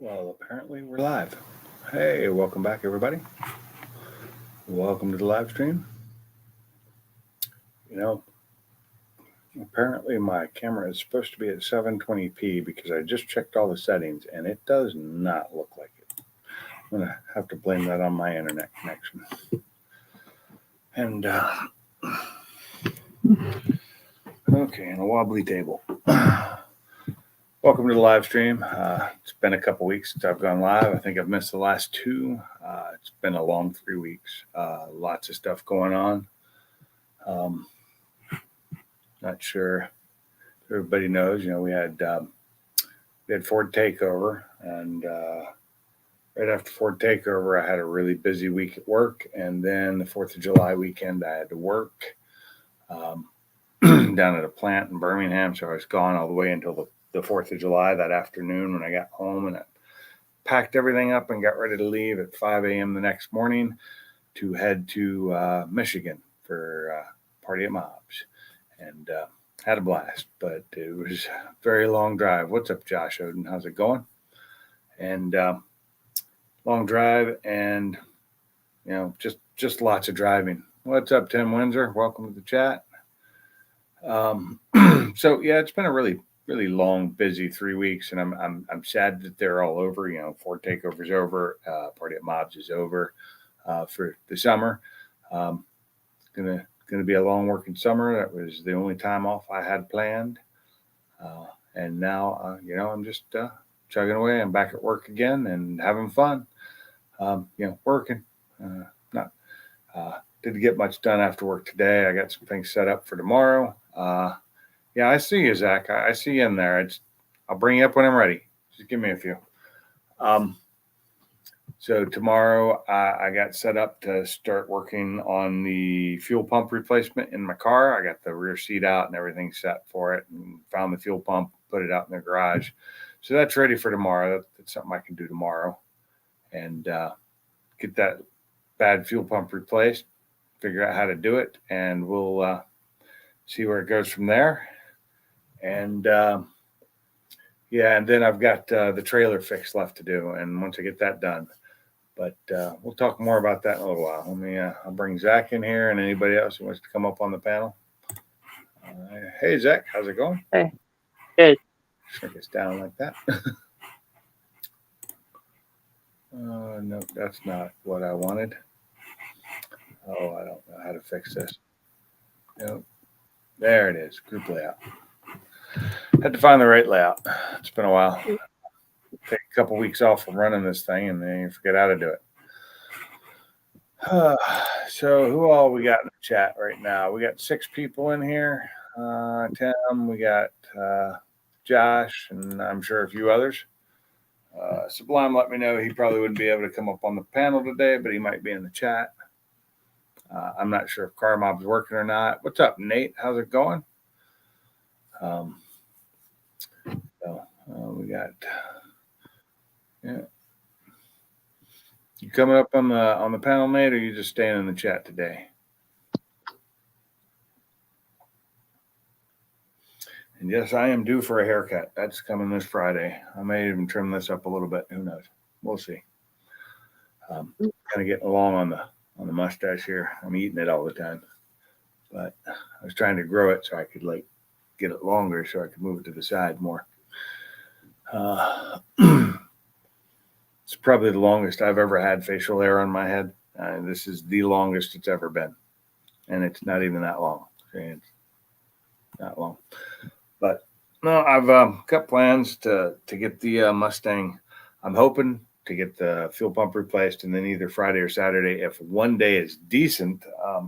Well, apparently we're live. Hey, welcome back, everybody. Welcome to the live stream. You know, apparently my camera is supposed to be at 720p because I just checked all the settings and it does not look like it. I'm going to have to blame that on my internet connection. And, okay, and a wobbly table. Welcome to the live stream. It's been a couple weeks since I've gone live. I think I've missed the last two. It's been a long 3 weeks. Lots of stuff going on. Not sure if everybody knows. We had Ford takeover, and right after Ford takeover, I had a really busy week at work, and then the 4th of July weekend, I had to work down at a plant in Birmingham, so I was gone all the way until the 4th of July that afternoon when I got home, and I packed everything up and got ready to leave at 5 a.m. the next morning to head to Michigan for Party at Mobs, and had a blast, but it was a very long drive. What's up, Josh Oden? How's it going? And long drive, and just lots of driving. What's up, Tim Windsor? Welcome to the chat. So yeah, it's been a really long, busy 3 weeks, and I'm sad that they're all over. Ford takeover's over, Party at Mobs is over for the summer. Gonna be a long working summer. That was the only time off I had planned, and now I'm just chugging away. I'm back at work again and having fun. Working. Not didn't get much done after work today. I got some things set up for tomorrow. Yeah, I see you, Zach. I see you in there. I'll bring you up when I'm ready. Just give me a few. So tomorrow I got set up to start working on the fuel pump replacement in my car. I got the rear seat out and everything set for it, and found the fuel pump, put it out in the garage. So that's ready for tomorrow. That's something I can do tomorrow, and get that bad fuel pump replaced, figure out how to do it, and we'll see where it goes from there. And yeah, and then I've got the trailer fix left to do, and once I get that done, but we'll talk more about that in a little while. I'll bring Zach in here, and anybody else who wants to come up on the panel. Hey, Zach, how's it going? Hey, good. Shrink us down like that. No, that's not what I wanted. Oh, I don't know how to fix this. Nope. There it is, group layout. Had to find the right layout. It's been a while. Take a couple weeks off from running this thing, and then you forget how to do it. So who all we got in the chat right now? We got 6 people in here. Tim, we got Josh, and I'm sure a few others. Sublime let me know he probably wouldn't be able to come up on the panel today, but he might be in the chat. I'm not sure if Car Mob's working or not. What's up, Nate? How's it going? We got you coming up on the panel, Nate, or you just staying in the chat today? And yes, I am due for a haircut. That's coming this Friday. I may even trim this up a little bit. Who knows? We'll see. Kind of getting along on the mustache here. I'm eating it all the time, but I was trying to grow it so I could get it longer, so I could move it to the side more. It's probably the longest I've ever had facial hair on my head. This is the longest it's ever been, and it's not even that long. It's not long. But no, I've got plans to get the Mustang. I'm hoping to get the fuel pump replaced, and then either Friday or Saturday, if one day is decent. I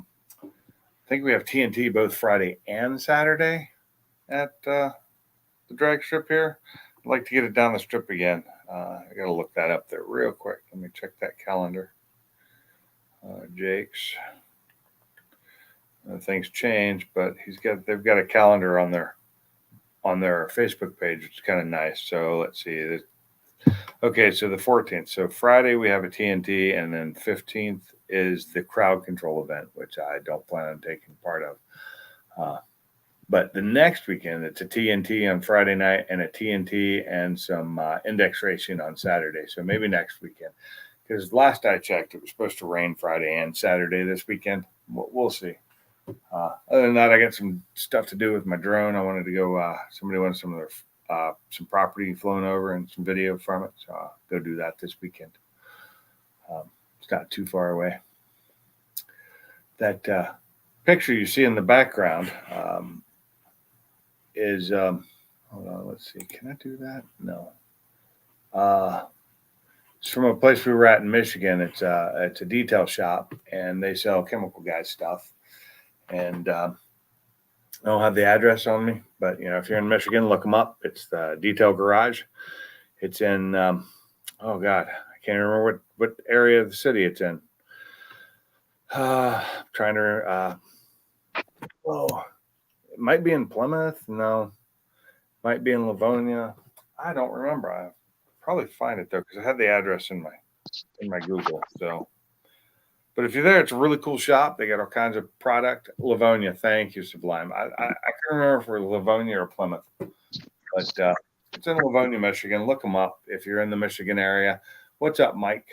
think we have TNT both Friday and Saturday at the drag strip here. I'd like to get it down the strip again. I got to look that up there real quick. Let me check that calendar. Jake's. Things change, but they've got a calendar on their Facebook page, which is kind of nice. So let's see. Okay, so the 14th. So Friday we have a TNT, and then 15th is the crowd control event, which I don't plan on taking part of. But the next weekend, it's a TNT on Friday night and a TNT and some index racing on Saturday. So maybe next weekend. Because last I checked, it was supposed to rain Friday and Saturday this weekend. We'll see. Other than that, I got some stuff to do with my drone. I wanted to go. Somebody wanted some of their some property flown over and some video from it, so I'll go do that this weekend. It's not too far away. That picture you see in the background is. Hold on, let's see. Can I do that? No. It's from a place we were at in Michigan. It's a detail shop, and they sell chemical guy stuff. And I don't have the address on me, but if you're in Michigan, look them up. It's the Detail Garage. It's in oh God, I can't remember what area of the city it's in. Trying to it might be in Plymouth. No, might be in Livonia. I don't remember. I probably find it though because I have the address in my Google. So. But if you're there, it's a really cool shop. They got all kinds of product. Livonia, thank you, Sublime. I can't remember if we're Livonia or Plymouth, but it's in Livonia, Michigan. Look them up if you're in the Michigan area. What's up, Mike?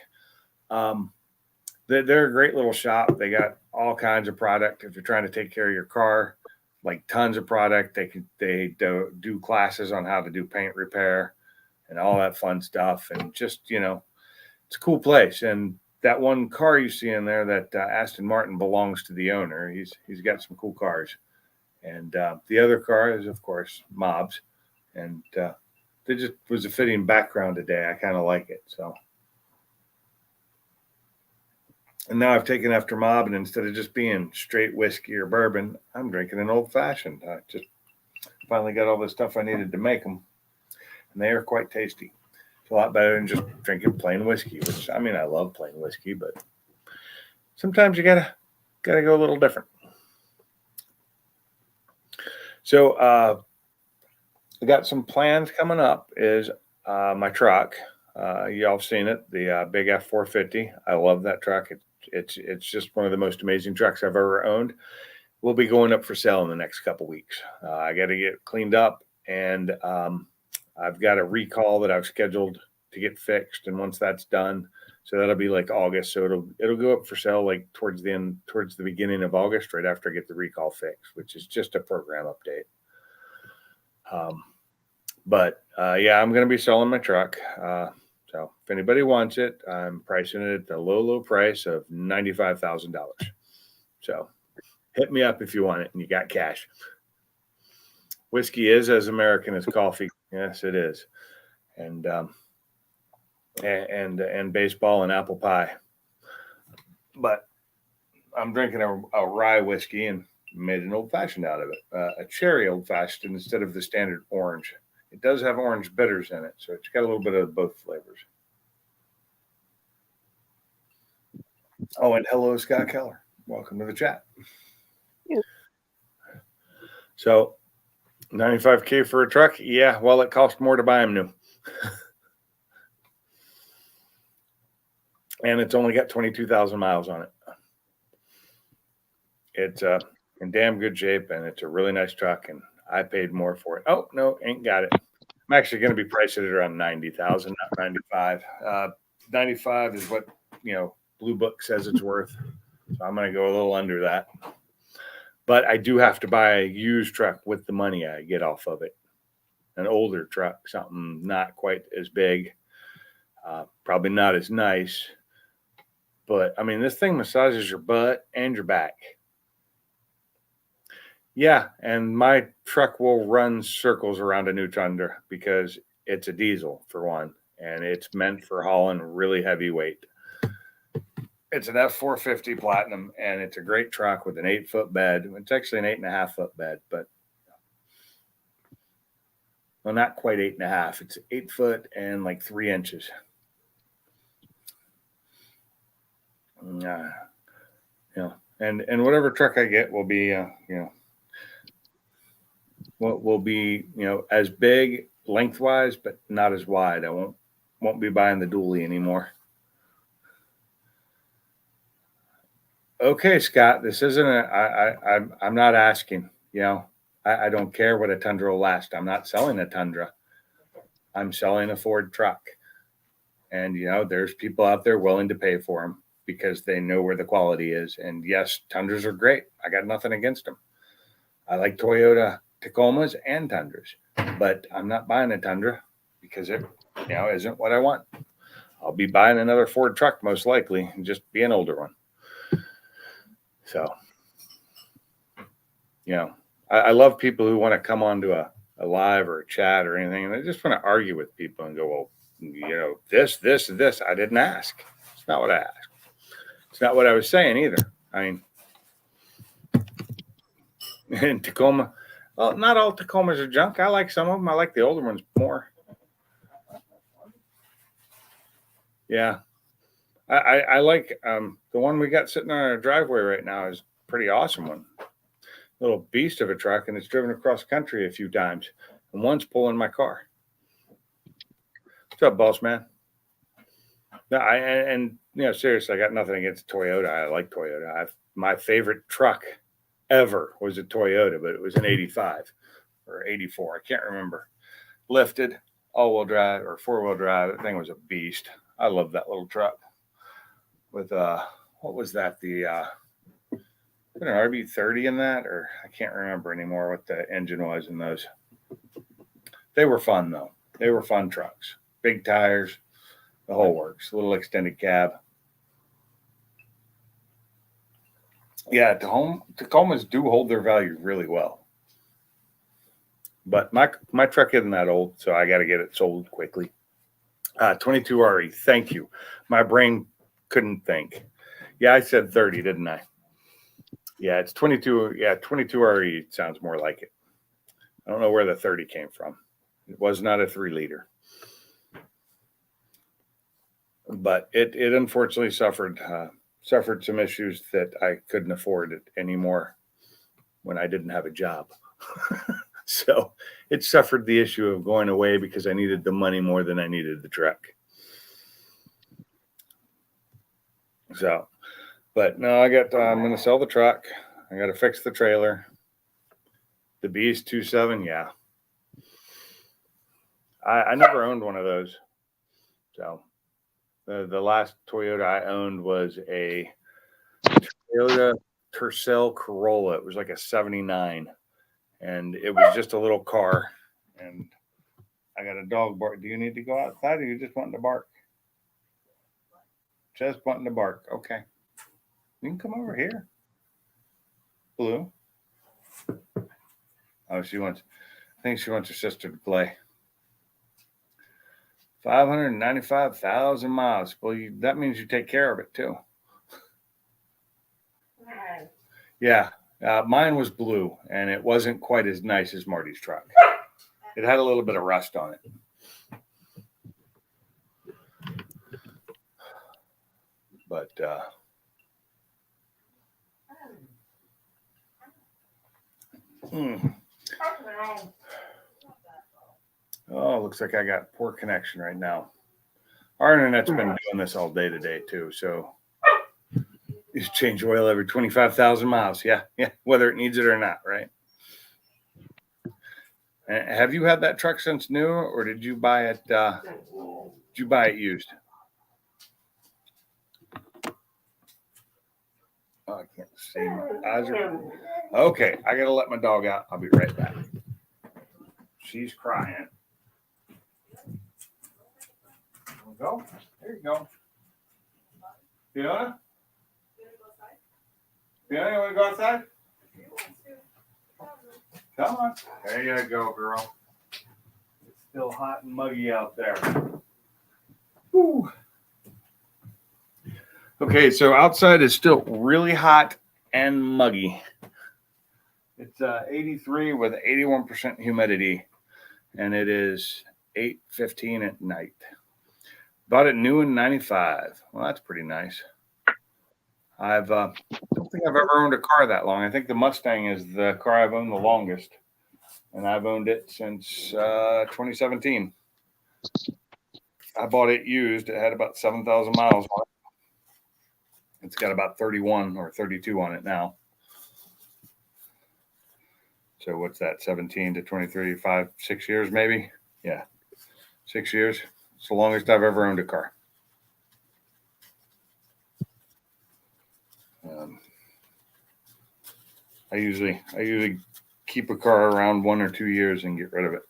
They're a great little shop. They got all kinds of product. If you're trying to take care of your car, like tons of product. They do classes on how to do paint repair and all that fun stuff. And just it's a cool place. And that one car you see in there, that Aston Martin, belongs to the owner. He's got some cool cars, and the other car is, of course, Mob's, and they just was a fitting background today. I kind of like it. So, and now I've taken after Mob, and instead of just being straight whiskey or bourbon, I'm drinking an old fashioned. I just finally got all the stuff I needed to make them, and they are quite tasty. A lot better than just drinking plain whiskey, which I love plain whiskey, but sometimes you gotta go a little different. So I got some plans coming up. Is my truck. Y'all have seen it, the big F450. I love that truck. It's just one of the most amazing trucks I've ever owned. We'll be going up for sale in the next couple weeks. I got to get cleaned up, and I've got a recall that I've scheduled to get fixed, and once that's done, so that'll be like August. So it'll go up for sale like towards the beginning of August, right after I get the recall fixed, which is just a program update. But yeah, I'm going to be selling my truck. So if anybody wants it, I'm pricing it at the low price of $95,000. So hit me up if you want it and you got cash. Whiskey is as American as coffee. Yes, it is. And baseball and apple pie. But I'm drinking a rye whiskey and made an old fashioned out of it, a cherry old fashioned instead of the standard orange. It does have orange bitters in it, so it's got a little bit of both flavors. Oh, and hello, Scott Keller. Welcome to the chat. Yeah. So, $95K for a truck? Yeah, well, it costs more to buy them new. And it's only got 22,000 miles on it. It's in damn good shape, and it's a really nice truck, and I paid more for it. Oh, no, ain't got it. I'm actually going to be priced at around 90,000, not 95. 95 is what, Blue Book says it's worth. So I'm going to go a little under that. But I do have to buy a used truck with the money I get off of it. An older truck, something not quite as big, probably not as nice. But, this thing massages your butt and your back. Yeah, and my truck will run circles around a new Tundra because it's a diesel, for one, and it's meant for hauling really heavy weight. It's an F450 Platinum, and it's a great truck with an 8-foot bed. It's actually an 8.5-foot bed, but well, not quite 8.5. It's 8 foot and like 3 inches. And whatever truck I get will be, will be, as big lengthwise, but not as wide. I won't be buying the dually anymore. Okay, Scott, this isn't I'm not asking, I don't care what a Tundra will last. I'm not selling a Tundra. I'm selling a Ford truck. And, there's people out there willing to pay for them because they know where the quality is. And yes, Tundras are great. I got nothing against them. I like Toyota Tacomas and Tundras, but I'm not buying a Tundra because it, isn't what I want. I'll be buying another Ford truck most likely and just be an older one. So, I love people who want to come onto a live or a chat or anything, and they just want to argue with people and go, well, this. I didn't ask. It's not what I asked. It's not what I was saying either. I mean, in Tacoma, well, not all Tacomas are junk. I like some of them. I like the older ones more. Yeah. I like the one we got sitting on our driveway right now is a pretty awesome one. Little beast of a truck, and it's driven across country a few times. And one's pulling my car. What's up, boss man? No, seriously, I got nothing against Toyota. I like Toyota. My favorite truck ever was a Toyota, but it was an 85 or 84. I can't remember. Lifted, all-wheel drive or four-wheel drive. That thing was a beast. I love that little truck. With what was that? The an RB30 in that, or I can't remember anymore what the engine was in those. They were fun though. They were fun trucks. Big tires, the whole works. A little extended cab. Yeah, Tacomas do hold their value really well. But my truck isn't that old, so I got to get it sold quickly. 22 RE. Thank you. My brain couldn't think. Yeah, I said 30, didn't I? Yeah, it's 22. Yeah, 22 RE sounds more like it. I don't know where the 30 came from. It was not a 3-liter. But it unfortunately suffered some issues that I couldn't afford it anymore when I didn't have a job. So it suffered the issue of going away because I needed the money more than I needed the truck. So, but no, I'm going to sell the truck. I got to fix the trailer. The Beast 2.7, yeah. I never owned one of those. So the last Toyota I owned was a Toyota Tercel Corolla. It was like a 79. And it was just a little car. And I got a dog bark. Do you need to go outside or you just wanting to bark? Just wanting to bark. Okay. You can come over here. Blue. Oh, I think she wants her sister to play. 595,000 miles. Well, that means you take care of it too. Yeah. Mine was blue, and it wasn't quite as nice as Marty's truck. It had a little bit of rust on it. But oh, looks like I got poor connection right now. Our internet's been doing this all day today too, so you change oil every 25,000 miles. Yeah, whether it needs it or not, right? Have you had that truck since new, or did you buy it? Used? Oh, I can't see. My eyes are... Okay, I gotta let my dog out. I'll be right back. She's crying. Go. There you go. Fiona? Fiona, you want to go outside? Come on. There you go, girl. It's still hot and muggy out there. Woo. Okay, so outside is still really hot and muggy. It's 83 with 81% humidity, and it is 8:15 at night. Bought it new in 95. Well, that's pretty nice. I don't think I've ever owned a car that long. I think the Mustang is the car I've owned the longest, and I've owned it since 2017. I bought it used. It had about 7,000 miles on it. It's got about 31 or 32 on it now. So what's that? 17 to 23, 6 years maybe? Yeah, 6 years. It's the longest I've ever owned a car. I usually keep a car around 1 or 2 years and get rid of it.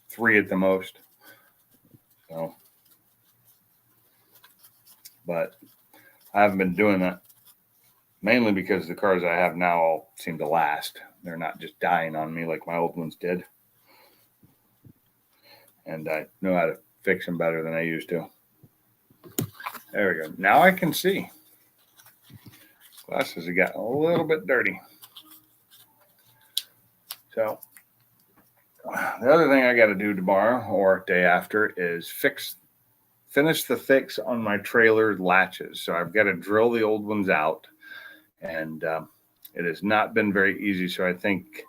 3 at the most. So, but I haven't been doing that mainly because the cars I have now all seem to last. They're not just dying on me like my old ones did. And I know how to fix them better than I used to. There we go. Now I can see. Glasses have gotten a little bit dirty. So the other thing I got to do tomorrow or day after is finish the fix on my trailer latches. So I've got to drill the old ones out, and it has not been very easy. So I think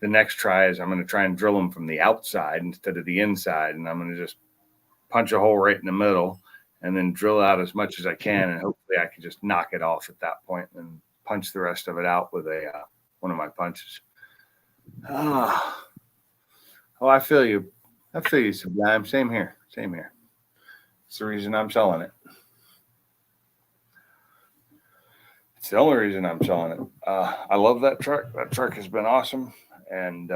the next try is I'm going to try and drill them from the outside instead of the inside, and I'm going to just punch a hole right in the middle and then drill out as much as I can, and hopefully I can just knock it off at that point and punch the rest of it out with one of my punches. Oh, I feel you. I feel you, Sublime. Same here. Same here. It's the reason I'm selling it. It's the only reason I'm selling it. I love that truck. That truck has been awesome, and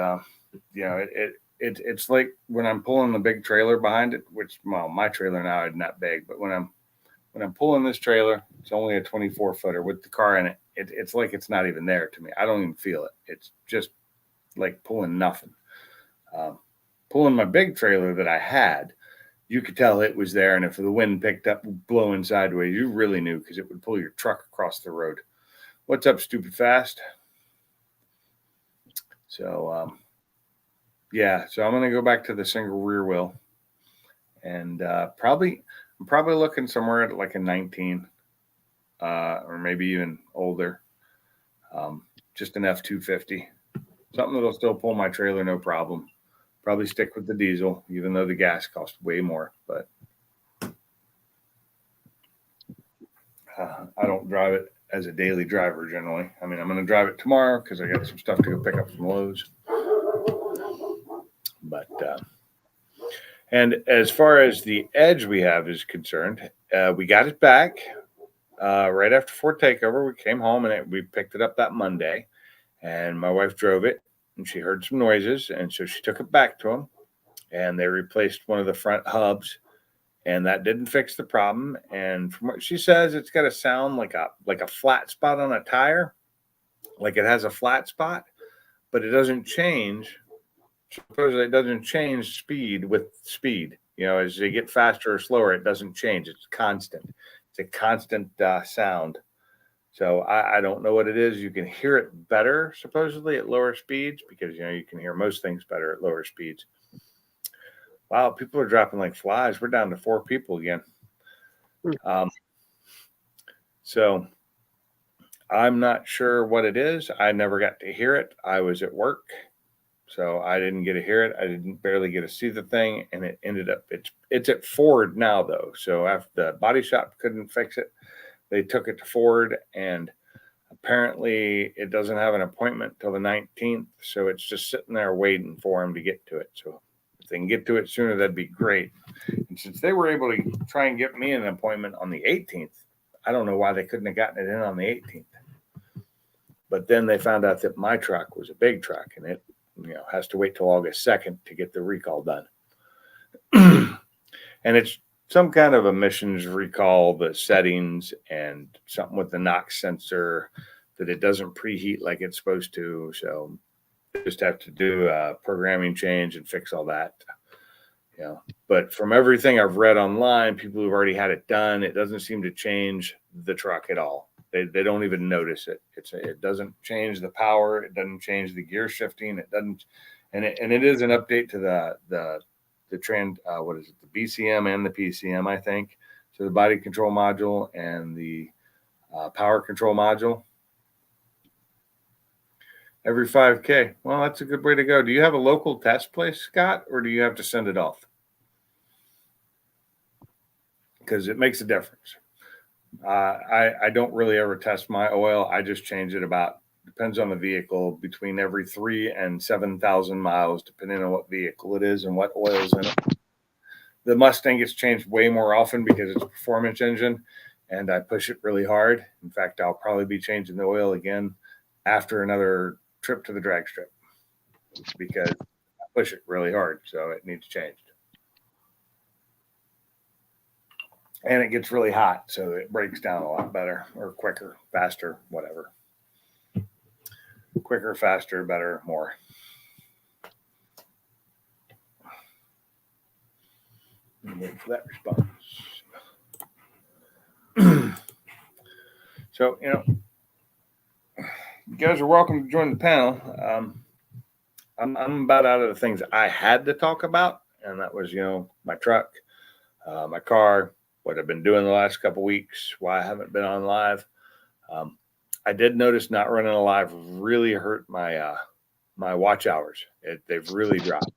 it's like when I'm pulling the big trailer behind it, which my trailer now isn't that big, but when I'm pulling this trailer, it's only a 24-footer with the car in it. It's like it's not even there to me. I don't even feel it. It's just like pulling nothing. Pulling my big trailer that I had, you could tell it was there, and if the wind picked up blowing sideways, you really knew because it would pull your truck across the road. What's up, Stupid Fast? So yeah, so I'm gonna go back to the single rear wheel, and I'm probably looking somewhere at like a 19, or maybe even older, just an F250, something that'll still pull my trailer no problem. Probably stick with the diesel, even though the gas costs way more. But I don't drive it as a daily driver generally. I mean, I'm going to drive it tomorrow because I got some stuff to go pick up from Lowe's. But and as far as the Edge we have is concerned, we got it back right after Ford Takeover. We came home and we picked it up that Monday, and my wife drove it, and she heard some noises, and so she took it back to them, and they replaced one of the front hubs, and that didn't fix the problem. And from what she says, it's got a sound like a flat spot on a tire, like it has a flat spot, but it doesn't change. Supposedly, it doesn't change speed with speed. As you get faster or slower, it doesn't change. It's constant. It's a constant sound. So I don't know what it is. You can hear it better, supposedly, at lower speeds because, you can hear most things better at lower speeds. Wow, people are dropping like flies. We're down to 4 people again. So I'm not sure what it is. I never got to hear it. I was at work, so I didn't get to hear it. I didn't barely get to see the thing, and it ended up, it's at Ford now, though. So after the body shop couldn't fix it, they took it to Ford, and apparently it doesn't have an appointment till the 19th. So it's just sitting there waiting for them to get to it. So if they can get to it sooner, that'd be great. And since they were able to try and get me an appointment on the 18th, I don't know why they couldn't have gotten it in on the 18th. But then they found out that my truck was a big truck, and it has to wait till August 2nd to get the recall done. And it's some kind of emissions recall, the settings, and something with the NOx sensor that it doesn't preheat like it's supposed to. So you just have to do a programming change and fix all that. But from everything I've read online, people who've already had it done, it doesn't seem to change the truck at all. They don't even notice it. It doesn't change the power. It doesn't change the gear shifting. It doesn't, and it is an update to the trend. What is it? The BCM and the PCM, I think. So the body control module and the power control module. Every 5K. Well, that's a good way to go. Do you have a local test place, Scott, or do you have to send it off? Because it makes a difference. I don't really ever test my oil. I just change it about depends on the vehicle, between every 3,000 and 7,000 miles, depending on what vehicle it is and what oil's in it. The Mustang gets changed way more often because it's a performance engine, and I push it really hard. In fact, I'll probably be changing the oil again after another trip to the drag strip because I push it really hard, so it needs changed. And it gets really hot, so it breaks down a lot better or quicker, faster, whatever. Quicker, faster, better, more. Wait for that response. So, you guys are welcome to join the panel. I'm about out of the things I had to talk about, and that was, my truck, my car, what I've been doing the last couple of weeks, why I haven't been on live. I did notice not running a live really hurt my my watch hours. They've really dropped.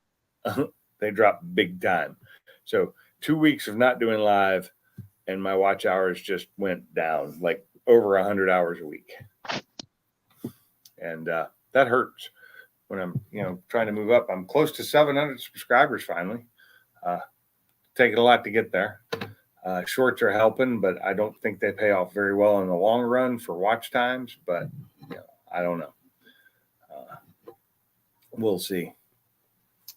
They dropped big time. So 2 weeks of not doing live, and my watch hours just went down like over 100 hours a week, and that hurts when I'm trying to move up. I'm close to 700 subscribers finally. Taking a lot to get there. Shorts are helping, but I don't think they pay off very well in the long run for watch times. But I don't know. We'll see.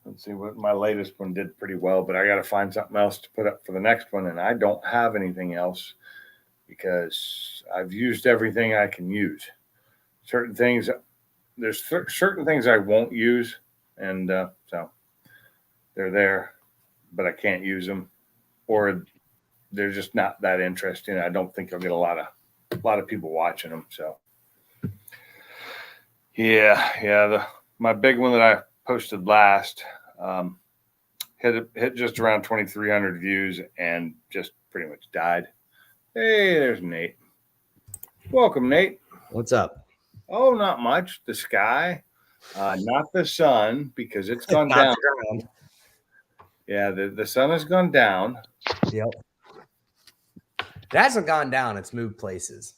Let's see what my latest one did pretty well, but I got to find something else to put up for the next one, and I don't have anything else because I've used everything I can use. Certain things, there's certain things I won't use, and so they're there, but I can't use them, or they're just not that interesting. I don't think I'll get a lot of people watching them. So my big one that I posted last hit just around 2,300 views and just pretty much died. Hey, there's Nate. Welcome, Nate. What's up? Oh, not much. The sky, not the sun, because it's gone down. Yeah, the sun has gone down. Yep. It hasn't gone down. It's moved places.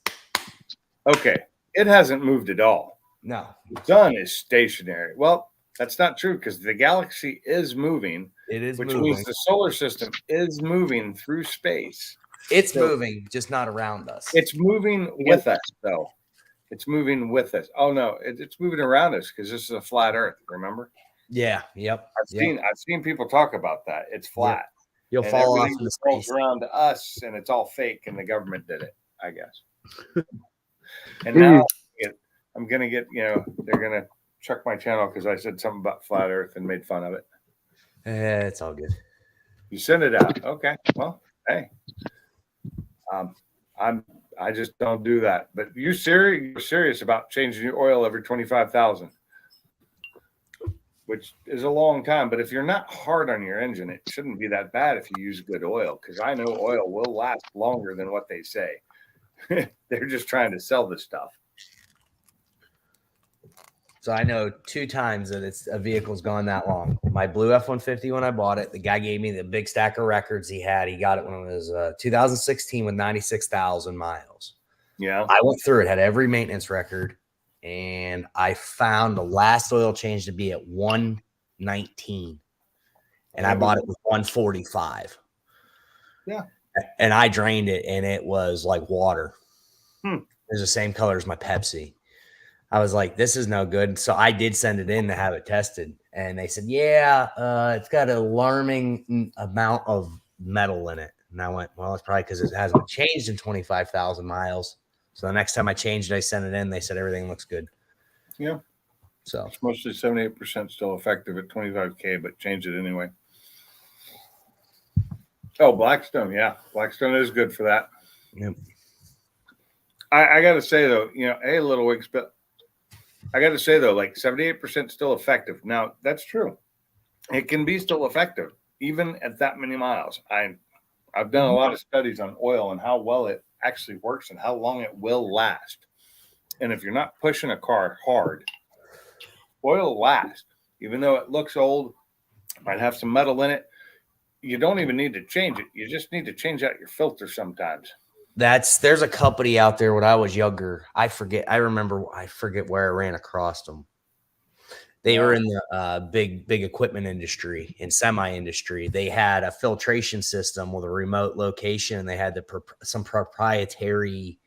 Okay. It hasn't moved at all. No. The sun is stationary. Well, that's not true because the galaxy is moving. It is which moving. means the solar system is moving through space. It's moving, just not around us. It's moving with us, though. It's moving with us. Oh, no. It's moving around us because this is a flat Earth, remember? Yeah. Yep. I've seen people talk about that. It's flat. Yep. You'll fall off in the space around us, and it's all fake, and the government did it, I guess. And now I'm gonna get, they're gonna check my channel because I said something about flat Earth and made fun of it. It's all good. You send it out, okay? Well, hey, I just don't do that. But you're serious about changing your oil every 25,000. Which is a long time. But if you're not hard on your engine, it shouldn't be that bad if you use good oil, because I know oil will last longer than what they say. They're just trying to sell this stuff. So I know 2 times that a vehicle's gone that long. My blue F-150, when I bought it, the guy gave me the big stack of records he had. He got it when it was 2016 with 96,000 miles. Yeah. I went through it, had every maintenance record. And I found the last oil change to be at 119, and I bought it with 145. Yeah. And I drained it, and it was like water. It was the same color as my Pepsi. I was like, this is no good. So I did send it in to have it tested. And they said, it's got an alarming amount of metal in it. And I went, well, it's probably because it hasn't changed in 25,000 miles. So the next time I changed it, I sent it in. They said everything looks good. Yeah. So it's mostly 78% still effective at 25K, but change it anyway. Oh, Blackstone. Yeah. Blackstone is good for that. Yep. I got to say, though, hey, Little Wigs, but I got to say, though, like 78% still effective. Now, that's true. It can be still effective, even at that many miles. I've done a lot of studies on oil and how well it actually works and how long it will last. And if you're not pushing a car hard, oil will last. Even though it looks old, might have some metal in it, you don't even need to change it. You just need to change out your filter sometimes. There's a company out there when I was younger. I forget where I ran across them. They were in the big equipment industry and semi industry. They had a filtration system with a remote location. And they had some proprietary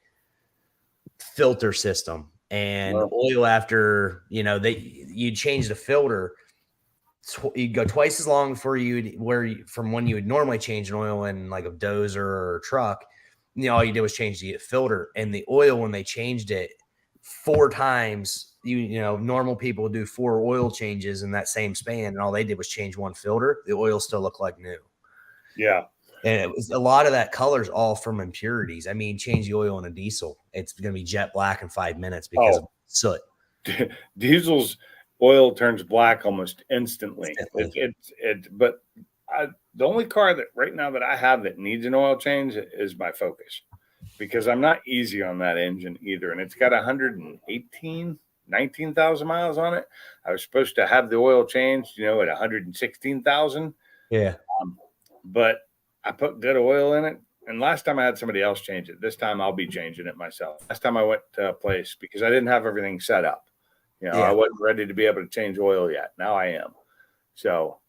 filter system and oil. After you'd change the filter, you'd go twice as long before from when you would normally change an oil in like a dozer or a truck. All you did was change the filter, and the oil, when they changed it 4 times, normal people would do 4 oil changes in that same span, and all they did was change one filter. The oil still looked like new. Yeah. And it was a lot of that color's all from impurities. I mean, change the oil in a diesel, it's going to be jet black in 5 minutes because of soot. Diesel's oil turns black almost instantly. But the only car that right now that I have that needs an oil change is my Focus, because I'm not easy on that engine either. And it's got 19,000 miles on it. I was supposed to have the oil changed, at 116,000. Yeah. But I put good oil in it. And last time I had somebody else change it. This time I'll be changing it myself. Last time I went to a place because I didn't have everything set up. I wasn't ready to be able to change oil yet. Now I am. So,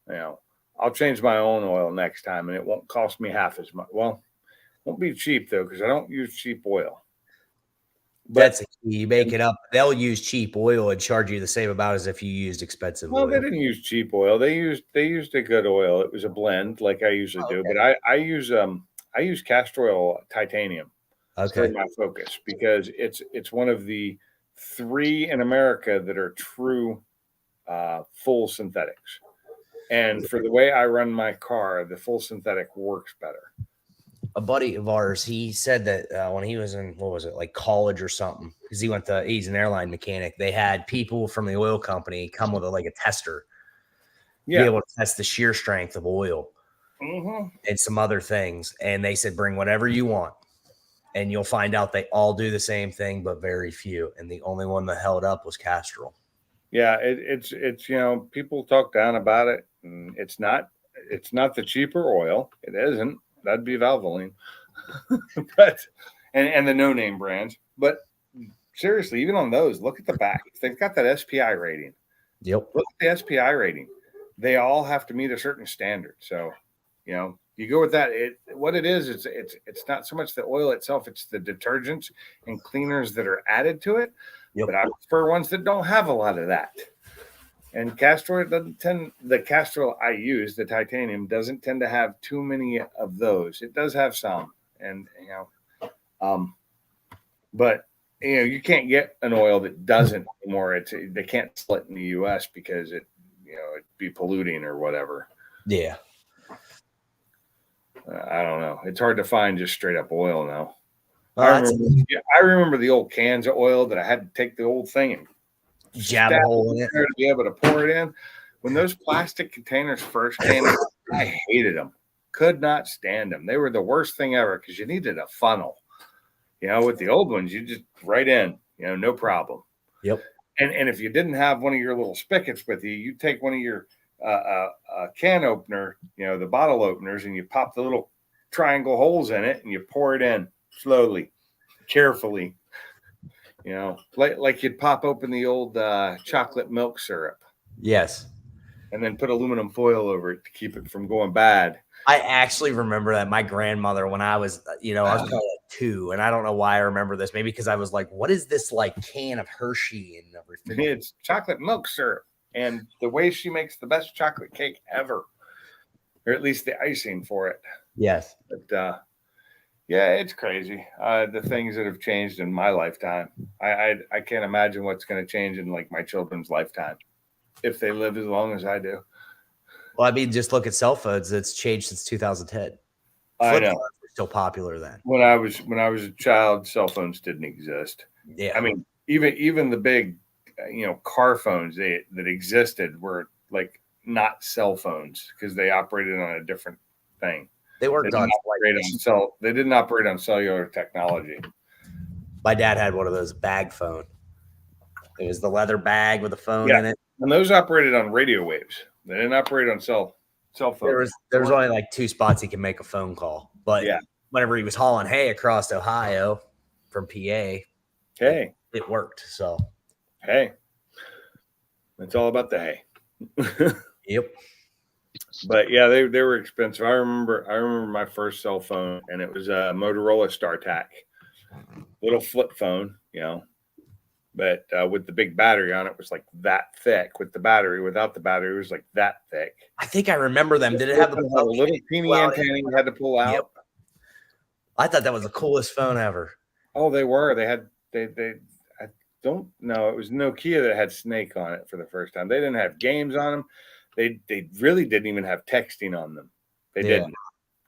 I'll change my own oil next time, and it won't cost me half as much. Well, it won't be cheap, though, because I don't use cheap oil. But that's a key. You make it up. They'll use cheap oil and charge you the same amount as if you used expensive oil. Well, they didn't use cheap oil. They used a good oil. It was a blend like I usually do. But I use castor oil titanium for my Focus, because it's one of the 3 in America that are true full synthetics. And for the way I run my car, the full synthetic works better. A buddy of ours, he said that when he was in, like college or something, because he's an airline mechanic, they had people from the oil company come with a tester, be able to test the shear strength of oil and some other things. And they said, bring whatever you want, and you'll find out they all do the same thing, but very few. And the only one that held up was Castrol. Yeah, it's people talk down about it, and it's not the cheaper oil. It isn't. That'd be Valvoline. But and the no-name brands. But seriously, even on those, look at the back. They've got that SPI rating. Yep. Look at the SPI rating. They all have to meet a certain standard. So, you go with that. What it is, it's not so much the oil itself, it's the detergents and cleaners that are added to it. Yep. But I prefer ones that don't have a lot of that. And castor the castor I use, the titanium, doesn't tend to have too many of those. It does have some, and but you can't get an oil that doesn't anymore. They can't sell it in the U.S. because it'd be polluting or whatever. Yeah. I don't know. It's hard to find just straight up oil now. I remember the old cans of oil that I had to take the old thing and jab a hole in it to be able to pour it in. When those plastic containers first came, I hated them. Could not stand them. They were the worst thing ever because you needed a funnel. With the old ones, you just right in, no problem. Yep. And if you didn't have one of your little spigots with you, you take one of your can opener, the bottle openers, and you pop the little triangle holes in it and you pour it in slowly, carefully. Like you'd pop open the old chocolate milk syrup. Yes. And then put aluminum foil over it to keep it from going bad. I actually remember that my grandmother, when I was, I was probably like 2, and I don't know why I remember this. Maybe because I was like, what is this can of Hershey and everything? It's chocolate milk syrup. And the way she makes the best chocolate cake ever, or at least the icing for it. Yes. But yeah, it's crazy. The things that have changed in my lifetime. I can't imagine what's going to change in my children's lifetime if they live as long as I do. Well, I mean, just look at cell phones. It's changed since 2010. I know. Were still popular then. When I was a child, cell phones didn't exist. Yeah. I mean, even the big, car phones that existed were not cell phones because they operated on a different thing. They worked on they didn't operate on cellular technology. My dad had one of those bag phone. It was the leather bag with a phone in it. And those operated on radio waves. They didn't operate on cell phones. There was only 2 spots he could make a phone call. But whenever he was hauling hay across Ohio from PA, Hey, it worked. So, hey, it's all about the hay. yep. But yeah, they were expensive. I remember my first cell phone, and it was a Motorola StarTAC, little flip phone, but with the big battery on it was like that thick. With the battery, without the battery, it was like that thick. I think I remember them. Did it It have had the a little teeny antenna you had to pull out? Yep. I thought that was the coolest phone ever. Oh, they were. They I don't know. It was Nokia that had Snake on it for the first time. They didn't have games on them. They really didn't even have texting on them. They didn't.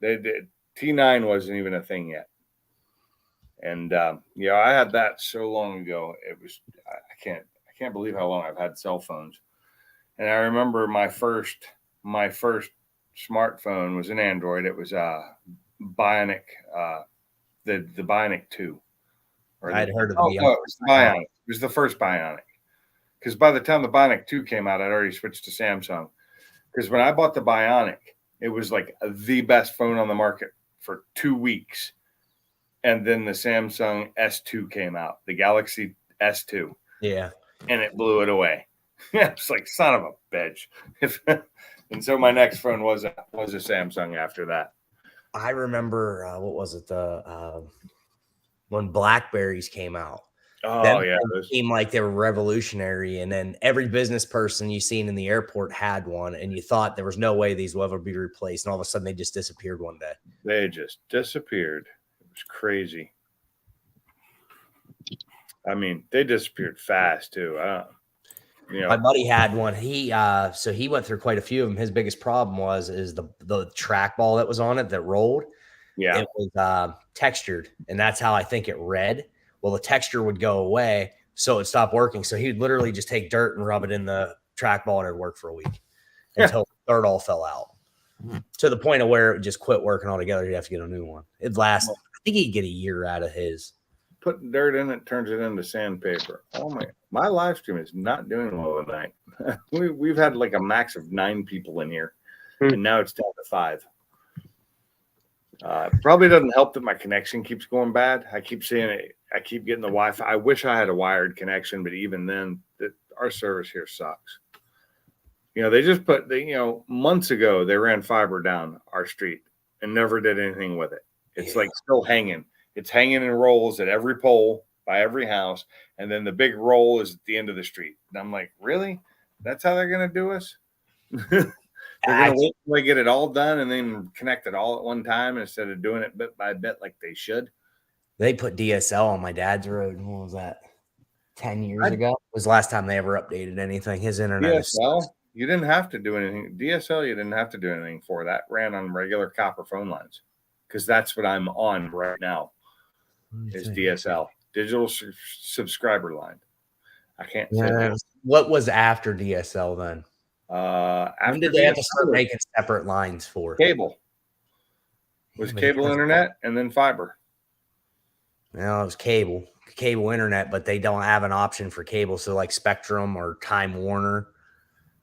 They did. T9 wasn't even a thing yet. And I had that so long ago. It was I can't believe how long I've had cell phones. And I remember my first smartphone was an Android. It was Bionic, the Bionic 2. I'd heard of the it was the Bionic. It was the first Bionic. Because by the time the Bionic 2 came out, I'd already switched to Samsung. Because when I bought the Bionic, it was like the best phone on the market for 2 weeks. And then the Samsung S2 came out, the Galaxy S2. Yeah. And it blew it away. It's like, son of a bitch. And so my next phone was a Samsung after that. I remember, what was it? When Blackberries came out. Oh, yeah. It seemed like they were revolutionary. And then every business person you seen in the airport had one. And you thought there was no way these will ever be replaced. And all of a sudden they just disappeared one day. They just disappeared. It was crazy. I mean, they disappeared fast too. My buddy had one. He went through quite a few of them. His biggest problem is the trackball that was on it that rolled. Yeah, it was textured, and that's how I think it read. Well, the texture would go away, so it stopped working. So he'd literally just take dirt and rub it in the trackball, and it'd work for a week until the dirt all fell out. To the point of where it just quit working altogether. You'd have to get a new one. It'd last. I think he'd get a year out of his. Putting dirt in it turns it into sandpaper. Oh my live stream is not doing well tonight. We've had like a max of 9 people in here, and now it's down to 5. Probably doesn't help that my connection keeps going bad. I keep seeing it. I keep getting the Wi-Fi. I wish I had a wired connection, but even then, our service here sucks. They just put months ago they ran fiber down our street and never did anything with it. It's like still hanging. It's hanging in rolls at every pole by every house, and then the big roll is at the end of the street. And I'm like, really? That's how they're going to do us? They're going to wait till they get it all done and then connect it all at one time instead of doing it bit by bit like they should. They put DSL on my dad's road. What was that? 10 years ago was the last time they ever updated anything. His internet. DSL, you didn't have to do anything. DSL, you didn't have to do anything for that. Ran on regular copper phone lines because that's what I'm on right now. Is DSL, digital subscriber line. I can't say that. What was after DSL then? When did they have to start making separate lines for cable? Was cable internet and then fiber? No, it was cable internet, but they don't have an option for cable. So like Spectrum or Time Warner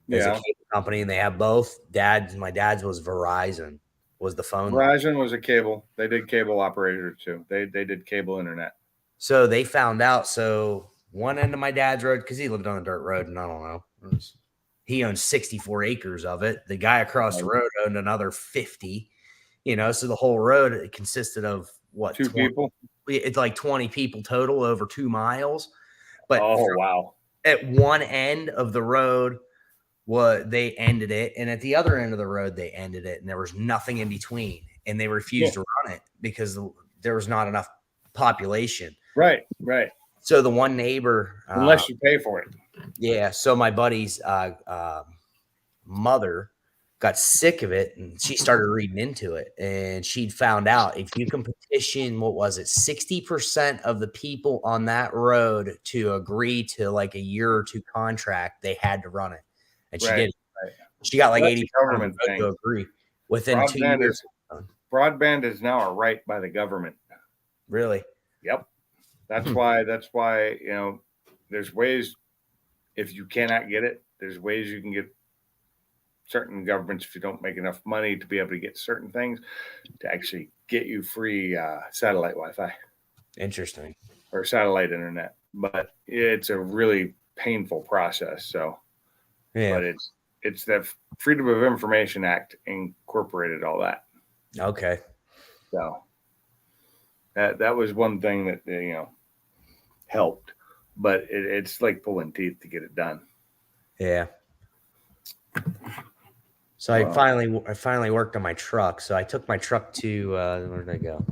is a cable company, and they have both. My dad's was Verizon. Was the phone Verizon was a cable. They did cable operator too. They did cable internet. So they found out. So one end of my dad's road, because he lived on a dirt road, and I don't know, he owned 64 acres of it. The guy across the road owned another 50. So the whole road consisted of what? 2 people. It's like 20 people total over 2 miles. But wow! At one end of the road, they ended it, and at the other end of the road they ended it, and there was nothing in between, and they refused to run it because there was not enough population. Right. So the one neighbor, unless you pay for it. Yeah. So my buddy's mother got sick of it, and she started reading into it, and she'd found out if you can petition, 60% of the people on that road to agree to like a year or 2 contract, they had to run it. And she did. Right. She got like 80 government to agree within 2 years. Broadband is now a right by the government. Really? Yep. That's why. There's ways. If you cannot get it, there's ways you can get certain governments, if you don't make enough money to be able to get certain things, to actually get you free satellite Wi-Fi Interesting. or satellite internet. But it's a really painful process. So, Yeah. but it's the Freedom of Information Act incorporated all that. Okay. So that was one thing that helped, but it's like pulling teeth to get it done. Yeah. So I finally worked on my truck. So I took my truck to where did I go?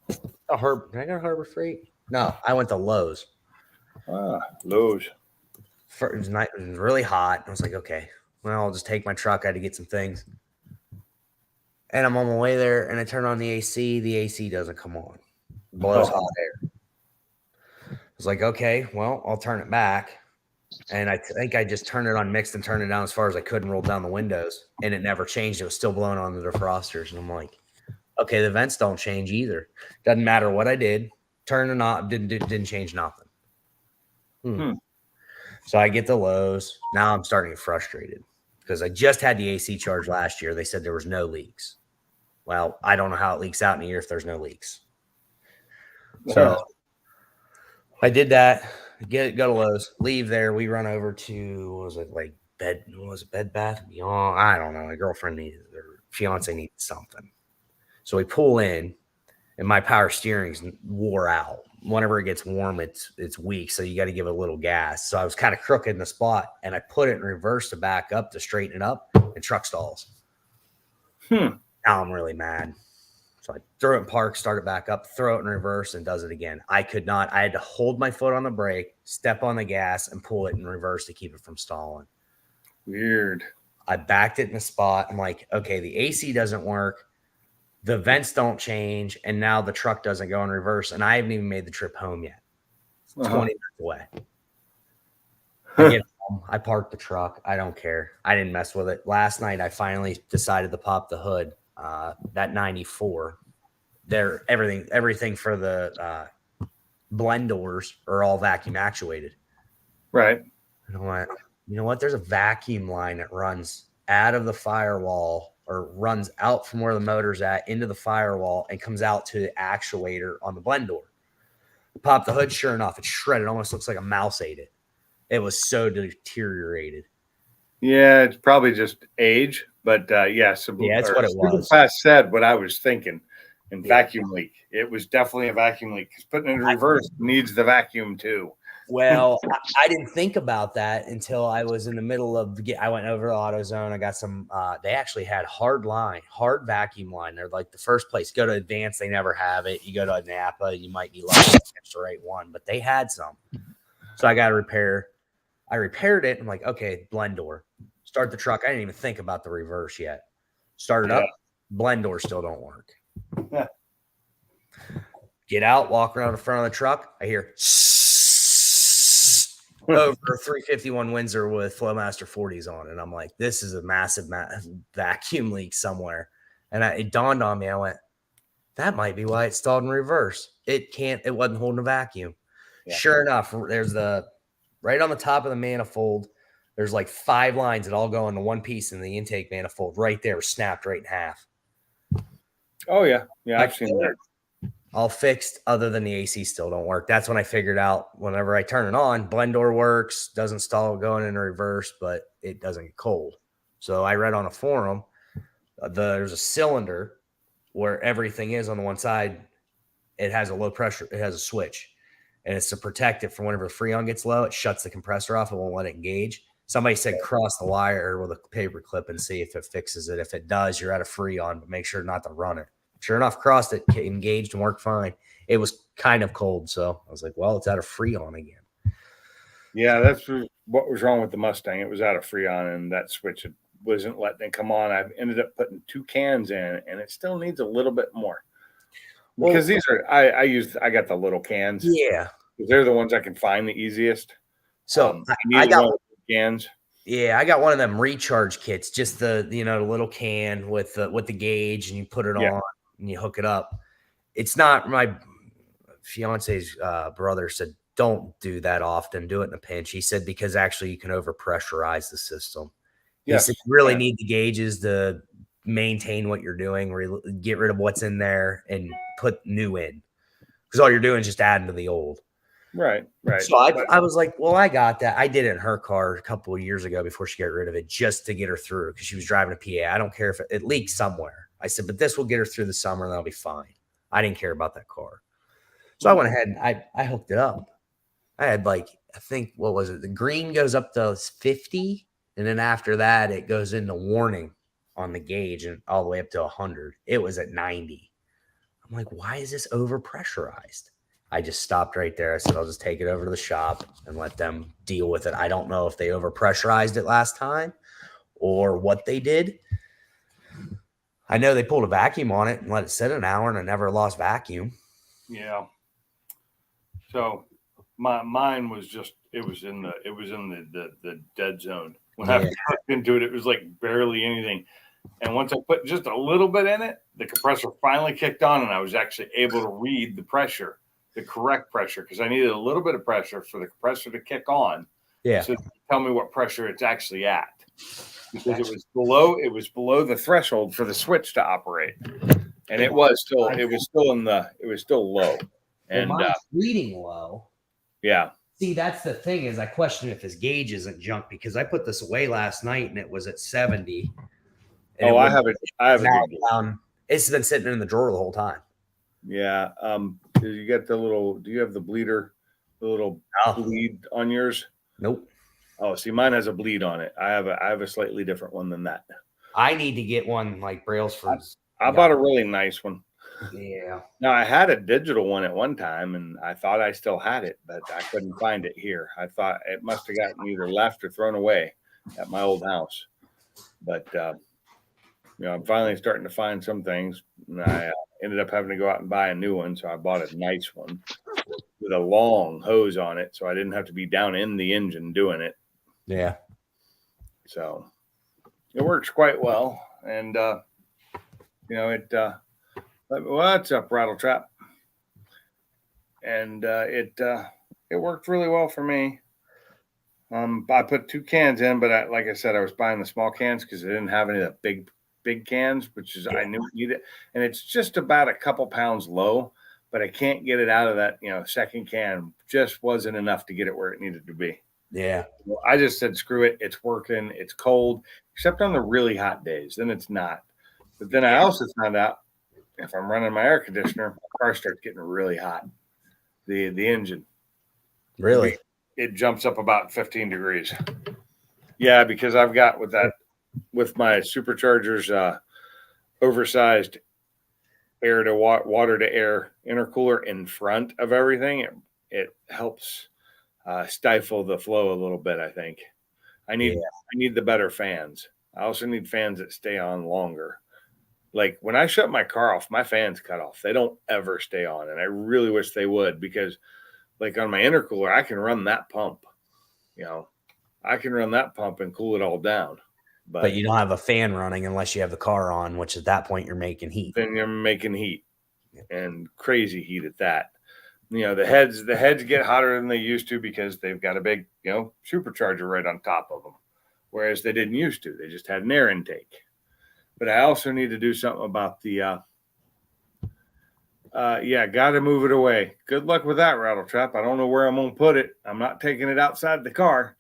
Did I go to Harbor Freight? No, I went to Lowe's. Lowe's. It was really hot. I was like, okay, well, I'll just take my truck. I had to get some things. And I'm on my way there, and I turn on the AC. The AC doesn't come on. It blows hot air. I was like, okay, well, I'll turn it back. And I think I just turned it on mixed and turned it down as far as I could and rolled down the windows. And it never changed. It was still blowing on the defrosters. And I'm like, okay, the vents don't change either. Doesn't matter what I did. Turn it on, didn't change nothing. So I get the Lowe's. Now I'm starting to get frustrated because I just had the AC charge last year. They said there was no leaks. Well, I don't know how it leaks out in a year if there's no leaks. So I did that. Go to Lowe's, leave there. We run over to Bed Bath & Beyond? I don't know. My girlfriend needed, or fiance needed something. So we pull in, and my power steering's wore out. Whenever it gets warm, it's weak, so you got to give it a little gas. So I was kind of crooked in the spot, and I put it in reverse to back up to straighten it up, and truck stalls. Now I'm really mad. So I throw it in park, start it back up, throw it in reverse, and does it again. I could not. I had to hold my foot on the brake, step on the gas, and pull it in reverse to keep it from stalling. Weird. I backed it in the spot. I'm like, okay, the AC doesn't work. The vents don't change, and now the truck doesn't go in reverse, and I haven't even made the trip home yet. 20 minutes away. I get home, I park the truck. I don't care. I didn't mess with it. Last night, I finally decided to pop the hood. That 94, everything for the blend doors are all vacuum actuated. Right. And I'm like, you know what? There's a vacuum line that runs out of the firewall or runs out from where the motor's at into the firewall and comes out to the actuator on the blend door. Pop the hood, sure enough, it's shredded. It almost looks like a mouse ate it. It was so deteriorated. Yeah, it's probably just age, but yes. Yeah, that's what it was. Fast said what I was thinking. And vacuum leak. It was definitely a vacuum leak. Because putting it in reverse needs the vacuum too. Well, I didn't think about that until I was in the middle of I went over to AutoZone. I got some, they actually had hard vacuum line. They're like the first place. Go to Advanced, they never have it. You go to Napa, you might be lucky to catch the right one, but they had some. So I got to repair. I repaired it. I'm like, okay, blend door. Start the truck. I didn't even think about the reverse yet. Start it up. Blend doors still don't work. Get out, walk around the front of the truck. I hear over 351 Windsor with Flowmaster 40s on. And I'm like, this is a massive vacuum leak somewhere. And it dawned on me. I went, that might be why it stalled in reverse. It wasn't holding a vacuum. Yeah. Sure enough, there's right on the top of the manifold, there's like 5 lines that all go into one piece in the intake manifold right there, snapped right in half. Oh, yeah. Yeah, I've seen that. All fixed, other than the AC still don't work. That's when I figured out whenever I turn it on, blend door works, doesn't stall going in reverse, but it doesn't get cold. So I read on a forum, there's a cylinder where everything is on the one side. It has a low pressure. It has a switch, and it's to protect it from whenever the Freon gets low. It shuts the compressor off. It won't let it engage. Somebody said cross the wire with a paper clip and see if it fixes it. If it does, you're out of Freon, but make sure not to run it. Sure enough, crossed it, engaged, and worked fine. It was kind of cold, so I was like, well, it's out of Freon again. Yeah, that's what was wrong with the Mustang. It was out of Freon, and that switch wasn't letting it come on. I've ended up putting 2 cans in, and it still needs a little bit more. Because these are, I got the little cans. Yeah. They're the ones I can find the easiest. So I got one of the cans. Yeah, I got one of them recharge kits, just the little can with the gauge, and you put it on and you hook it up. It's not, my fiance's brother said, don't do that often. Do it in a pinch. He said, because actually you can overpressurize the system. He said you really need the gauges to maintain what you're doing, get rid of what's in there and put new in. Because all you're doing is just adding to the old. Right. So I was like, well, I got that. I did it in her car a couple of years ago before she got rid of it, just to get her through, because she was driving a PA. I don't care if it leaks somewhere. I said, but this will get her through the summer and that'll be fine. I didn't care about that car. So I went ahead and I hooked it up. I had I think, what was it? The green goes up to 50. And then after that, it goes into warning on the gauge and all the way up to 100. It was at 90. I'm like, why is this overpressurized? I just stopped right there. I said, I'll just take it over to the shop and let them deal with it. I don't know if they overpressurized it last time or what they did. I know they pulled a vacuum on it and let it sit an hour and it never lost vacuum. Yeah. So mine was just, it was in the dead zone. When I hooked into it, it was like barely anything. And once I put just a little bit in it, the compressor finally kicked on and I was actually able to read the pressure, the correct pressure, because I needed a little bit of pressure for the compressor to kick on. Yeah. So tell me what pressure it's actually at. Because it was below the threshold for the switch to operate. And it was still low. And mine's reading low. Yeah. See, that's the thing, is I question if his gauge isn't junk, because I put this away last night and it was at 70. I have it. It's been sitting in the drawer the whole time. Yeah. Do you have the bleeder, the little bleed on yours? Nope. Oh, see, mine has a bleed on it. I have a slightly different one than that. I need to get one like Brailsford's. I bought a really nice one. Yeah. Now, I had a digital one at one time, and I thought I still had it, but I couldn't find it here. I thought it must have gotten either left or thrown away at my old house. But I'm finally starting to find some things, and I ended up having to go out and buy a new one. So I bought a nice one with a long hose on it, so I didn't have to be down in the engine doing it. Yeah. So it works quite well, and what's up, Rattletrap? And it worked really well for me. I put 2 cans in, but like I said, I was buying the small cans because I didn't have any of the big cans, which is I knew needed, and it's just about a couple pounds low, but I can't get it out of that. Second can just wasn't enough to get it where it needed to be. Yeah. Well, I just said, screw it. It's working. It's cold, except on the really hot days. Then it's not. But then I also found out if I'm running my air conditioner, my car starts getting really hot. The engine. Really? It jumps up about 15 degrees. Yeah, because I've got with my superchargers, oversized air to water to air intercooler in front of everything. It helps stifle the flow a little bit. I think I need the better fans. I also need fans that stay on longer. Like when I shut my car off, my fans cut off. They don't ever stay on. And I really wish they would, because like on my intercooler, I can run that pump, I can run that pump and cool it all down. But you don't have a fan running unless you have the car on, which at that point you're making heat. Then you're making heat, and crazy heat at that. The heads get hotter than they used to because they've got a big, supercharger right on top of them. Whereas they didn't used to. They just had an air intake. But I also need to do something about the, got to move it away. Good luck with that, Rattletrap. I don't know where I'm going to put it. I'm not taking it outside the car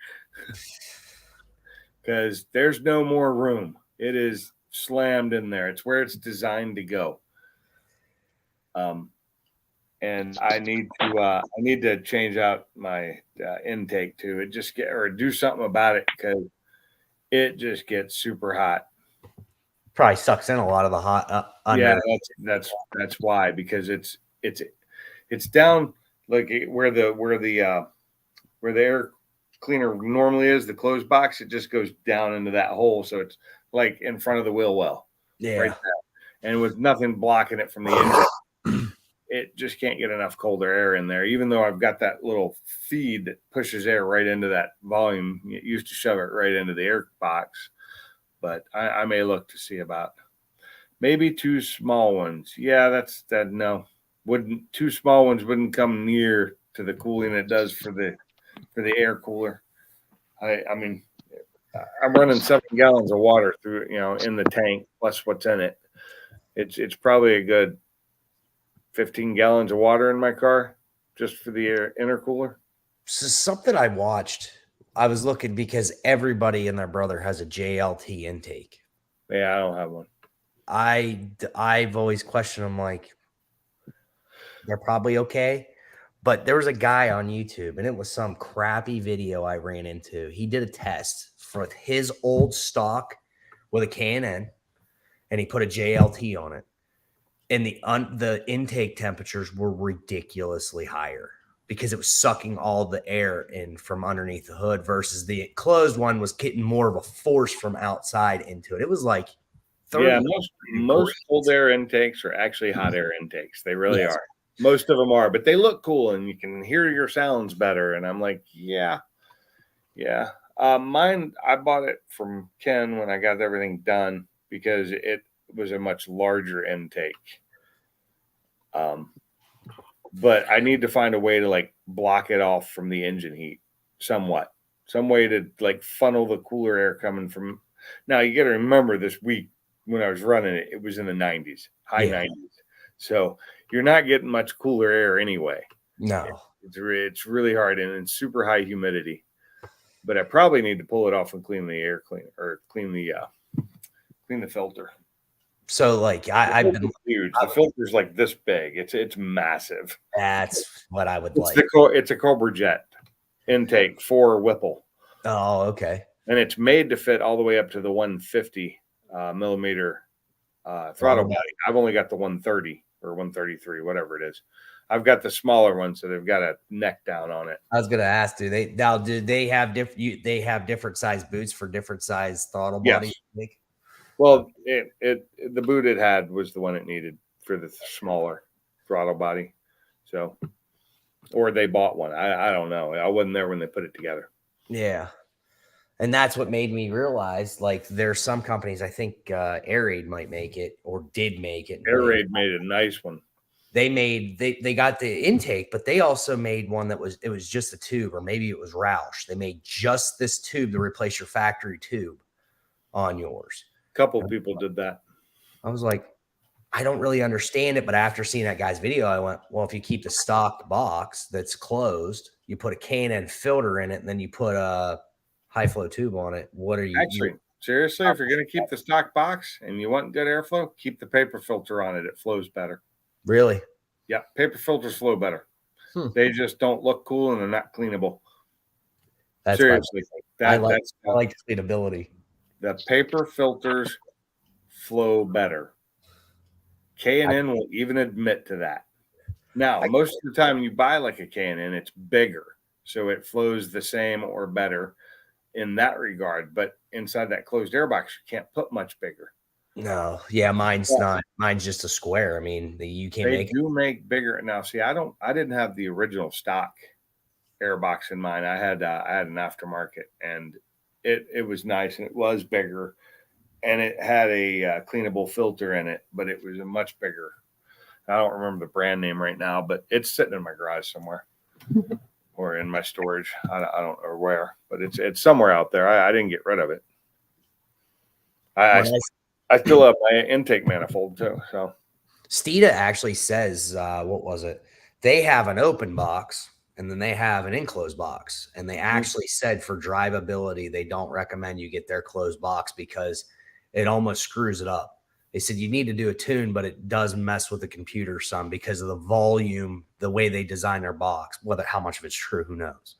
because there's no more room. It is slammed in there. It's where it's designed to go. And I need to change out my intake too. Do something about it, because it just gets super hot. Probably sucks in a lot of the hot. Yeah, that's why, because it's down like where the air cleaner normally is, the closed box. It just goes down into that hole, so it's like in front of the wheel well. Yeah, right there. And with nothing blocking it from the engine, it just can't get enough colder air in there. Even though I've got that little feed that pushes air right into that volume, it used to shove it right into the air box. But I may look to see about maybe 2 small ones. Yeah, no. 2 small ones wouldn't come near to the cooling it does for the air cooler. I mean, I'm running 7 gallons of water through, in the tank plus what's in it. It's probably a good 15 gallons of water in my car just for the intercooler. So something I watched, I was looking because everybody and their brother has a JLT intake. Yeah, I don't have one. I've always questioned them, like, they're probably okay. But there was a guy on YouTube, and it was some crappy video I ran into. He did a test for his old stock with a K&N, and he put a JLT on it. And the intake temperatures were ridiculously higher because it was sucking all the air in from underneath the hood versus the closed one was getting more of a force from outside into it. It was like 30 Yeah, most cold air intakes are actually hot air intakes. They really Yes. are. Most of them are, but they look cool and you can hear your sounds better. And I'm like, yeah. Mine, I bought it from Ken when I got everything done because it was a much larger intake. But I need to find a way to like block it off from the engine heat somewhat. Some way to like funnel the cooler air coming from. Now you got to remember this week when I was running it, it was in the 90s, high Yeah. 90s. So you're not getting much cooler air anyway. No. It's really hard and it's super high humidity. But I probably need to pull it off and clean the air clean or clean the filter. So like I've been huge. The filter's like this big. It's massive. that's what I would It's like. it's a Cobra Jet intake for Whipple, Oh, okay. and it's made to fit all the way up to the 150 millimeter throttle body. I've only got the 130 or 133, whatever it is. I've got the smaller one, so they've got a neck down on it. I was gonna ask, do they have different? They have different size boots for different size throttle body? Yes. Well, the boot it had was the one it needed for the smaller throttle body. So, or they bought one. I don't know. I wasn't there when they put it together. Yeah. And that's what made me realize, like, there's some companies, I think Air Raid might make it or did make it. Air Raid made a nice one. They got the intake, but they also made one that was just a tube, or maybe it was Roush. They made just this tube to replace your factory tube on yours. A couple of people did that. I was like, I don't really understand it, but after seeing that guy's video, I went, well, if you keep the stock box that's closed, you put a K&N filter in it, and then you put a high flow tube on it. What are you actually? Seriously, if you're going to keep the stock box and you want good airflow, keep the paper filter on it. It flows better. Really? Yeah, paper filters flow better. They just don't look cool and they're not cleanable. That's seriously. I like cleanability. The paper filters flow better. K&N will even admit to that. Now, most of the time you buy like a K&N, it's bigger, so it flows the same or better in that regard. But inside that closed air box, you can't put much bigger. No, yeah, mine's not. Mine's just a square. I mean, you can't They do make bigger now. See, I didn't have the original stock air box in mine. I had an aftermarket, and it was nice and it was bigger, and it had a cleanable filter in it, but it was a much bigger. I don't remember the brand name right now, but it's sitting in my garage somewhere or in my storage. I don't know where, but it's somewhere out there. I didn't get rid of it. I still have my intake manifold too. So Steeda actually says, what was it? They have an open box and then they have an enclosed box. And they actually said for drivability, they don't recommend you get their closed box because it almost screws it up. They said you need to do a tune, but it does mess with the computer some because of the volume, the way they design their box. Whether how much of it's true, who knows?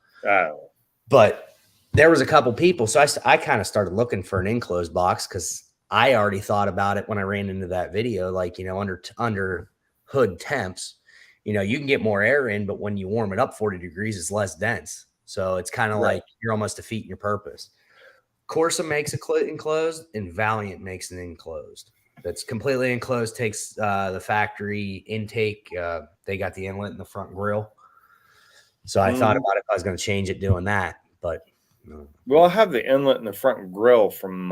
But there was a couple people, so I kind of started looking for an enclosed box because I already thought about it when I ran into that video. Like, under hood temps, you can get more air in, but when you warm it up 40 degrees, it's less dense. So it's kind of like you're almost defeating your purpose. Corsa makes it enclosed, and Valiant makes an enclosed. That's completely enclosed, takes the factory intake. They got the inlet in the front grill. So I thought about if I was going to change it doing that, but no. Well, I have the inlet in the front grill from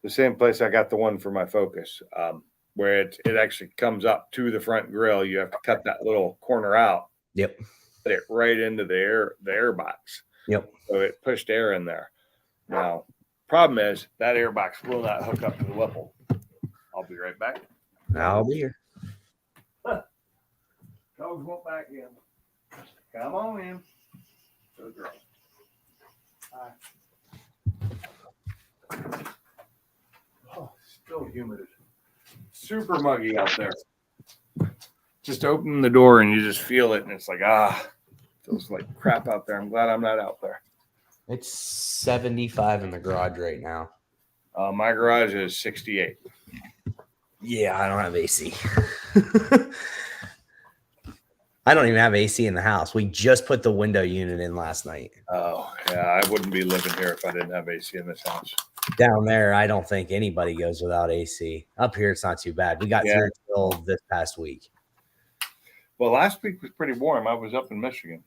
the same place I got the one for my Focus, where it actually comes up to the front grill. You have to cut that little corner out. Yep. Put it right into the air box. Yep. So it pushed air in there. Now, problem is that air box will not hook up to the Whipple. I'll be right back. I'll be here. Dogs won't back in. Come on in. Good girl. Hi. Oh, still humid. Super muggy out there. Just open the door and you just feel it, and it's like, feels like crap out there. I'm glad I'm not out there. It's 75 in the garage right now. My garage is 68. Yeah, I don't have AC. I don't even have AC in the house. We just put the window unit in last night. Oh, yeah. I wouldn't be living here if I didn't have AC in this house. Down there, I don't think anybody goes without AC. Up here, it's not too bad. We got through till this past week. Well, last week was pretty warm. I was up in Michigan.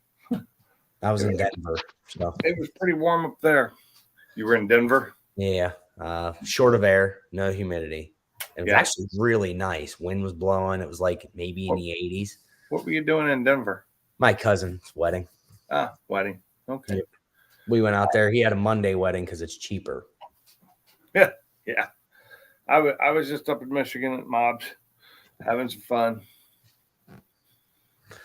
I was in Denver. So it was pretty warm up there. You were in Denver? Yeah. Short of air, no humidity. It was actually really nice. Wind was blowing. It was like maybe in the 80s. What were you doing in Denver? My cousin's wedding. Wedding. Okay. Yep. We went out there. He had a Monday wedding because it's cheaper. Yeah. I was just up in Michigan at Mobs, having some fun.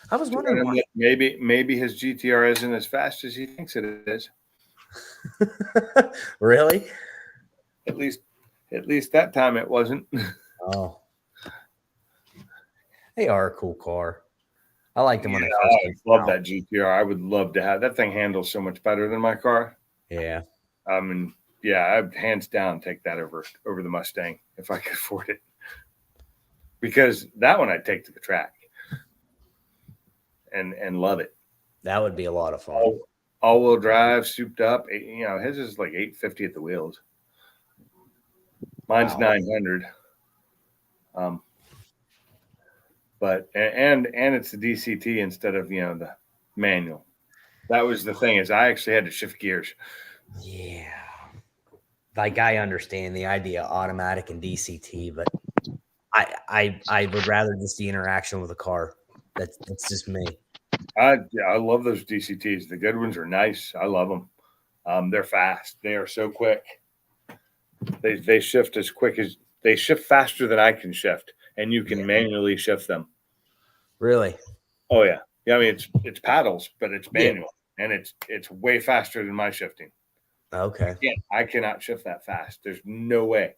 I was wondering why. Maybe his GTR isn't as fast as he thinks it is. Really? At least that time it wasn't. Oh. They are a cool car. I liked them when they first came out. I love that GTR. I would love to have that thing. Handles so much better than my car. Yeah. I mean, I'd hands down take that over the Mustang if I could afford it. Because that one I'd take to the track and love it. That would be a lot of fun. All-wheel drive, souped up. His is like 850 at the wheels. Mine's 900. But it's the DCT instead of the manual. That was the thing, is I actually had to shift gears. Yeah. Like, I understand the idea of automatic and DCT, but I would rather just the interaction with the car. That's just me. I love those DCTs. The good ones are nice. I love them. They're fast. They are so quick. They shift as quick as they shift faster than I can shift, and you can manually shift them. Really? Oh yeah. I mean, it's paddles, but it's manual, and it's way faster than my shifting. Okay. I cannot shift that fast. There's no way.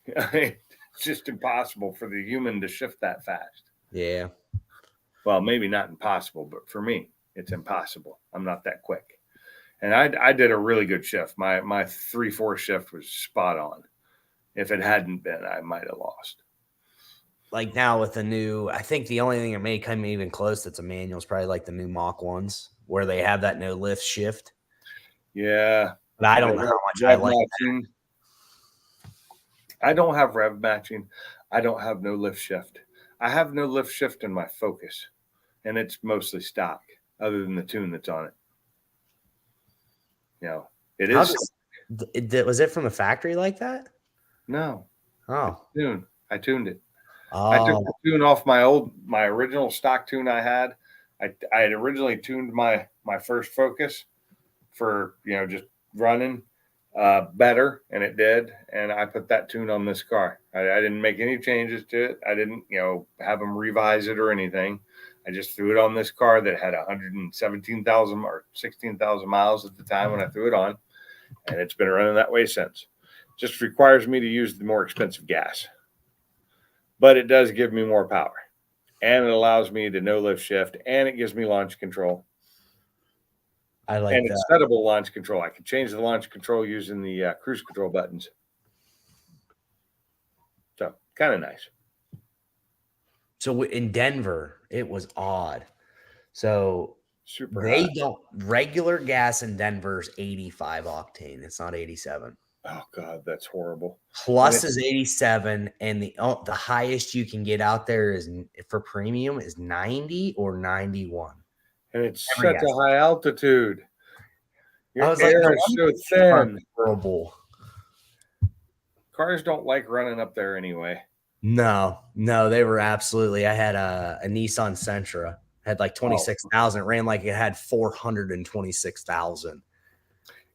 It's just impossible for the human to shift that fast. Yeah. Well, maybe not impossible, but for me, it's impossible. I'm not that quick. And I did a really good shift. My 3/4 shift was spot on. If it hadn't been, I might have lost. Like now with the new, I think the only thing that may come even close that's a manual is probably like the new Mach ones where they have that no lift shift. Yeah. But I don't know how much I like that. I don't have rev matching. I don't have no lift shift. I have no lift shift in my Focus, and it's mostly stock other than the tune that's on it. It is. Was it from the factory like that? No. Oh. I tuned it. Oh. I took the tune off my original stock tune I had. I had originally tuned my first Focus for, just running better, and it did. And I put that tune on this car. I didn't make any changes to it. I didn't, have them revise it or anything. I just threw it on this car that had 117,000 or 16,000 miles at the time when I threw it on. And it's been running that way since. Just requires me to use the more expensive gas. But it does give me more power. And it allows me to no lift shift. And it gives me launch control. I like and that. It's settable launch control. I can change the launch control using the cruise control buttons. So, kind of nice. So in Denver, it was odd. So super they hot. don't regular gas in Denver's 85 octane. It's not 87. Oh God, that's horrible. Plus is 87, and the highest you can get out there is for premium is 90 or 91. And it's such a high altitude. Your air is so thin. Horrible. Cars don't like running up there anyway. No, they were absolutely. I had a Nissan Sentra, Had like 26,000. It ran like it had 426,000.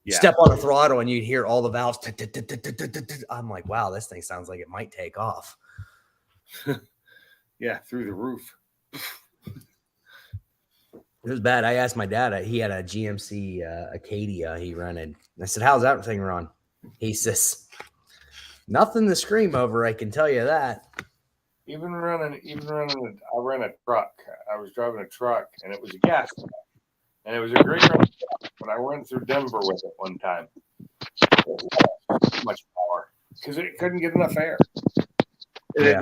Yeah. Step on the throttle and you'd hear all the valves. I'm like, wow, this thing sounds like it might take off. Yeah, through the roof. It was bad. I asked my dad, he had a GMC Acadia he rented. I said, how's that thing run? He says, nothing to scream over, I can tell you that. I ran a truck. I was driving a truck, and it was a gas truck. And it was a great truck, but I went through Denver with it one time. Too much power because it couldn't get enough air. Yeah.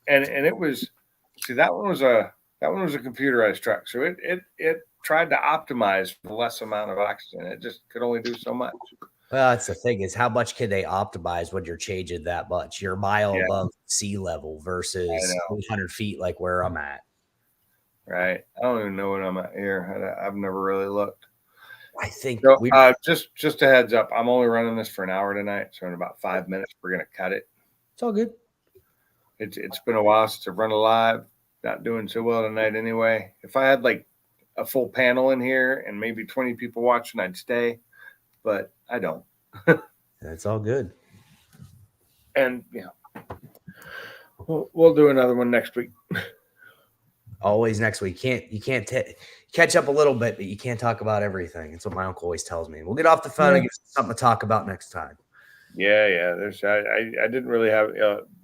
And it was, see, that one was a computerized truck, so it tried to optimize for less amount of oxygen. It just could only do so much. Well, that's the thing is how much could they optimize when you're changing that much? You're a mile above sea level versus 100 feet like where I'm at. Right. I don't even know what I'm at here. I've never really looked. I think so, just a heads up. I'm only running this for an hour tonight, so in about 5 minutes we're gonna cut it. It's all good. It's been a while since I've run a live. Not doing so well tonight anyway. If I had like a full panel in here and maybe 20 people watching, I'd stay, but I don't. That's all good. And we'll do another one next week. Always next week. You can't catch up a little bit, but you can't talk about everything. It's what my uncle always tells me. We'll get off the phone and get something to talk about next time. Yeah. There's I didn't really have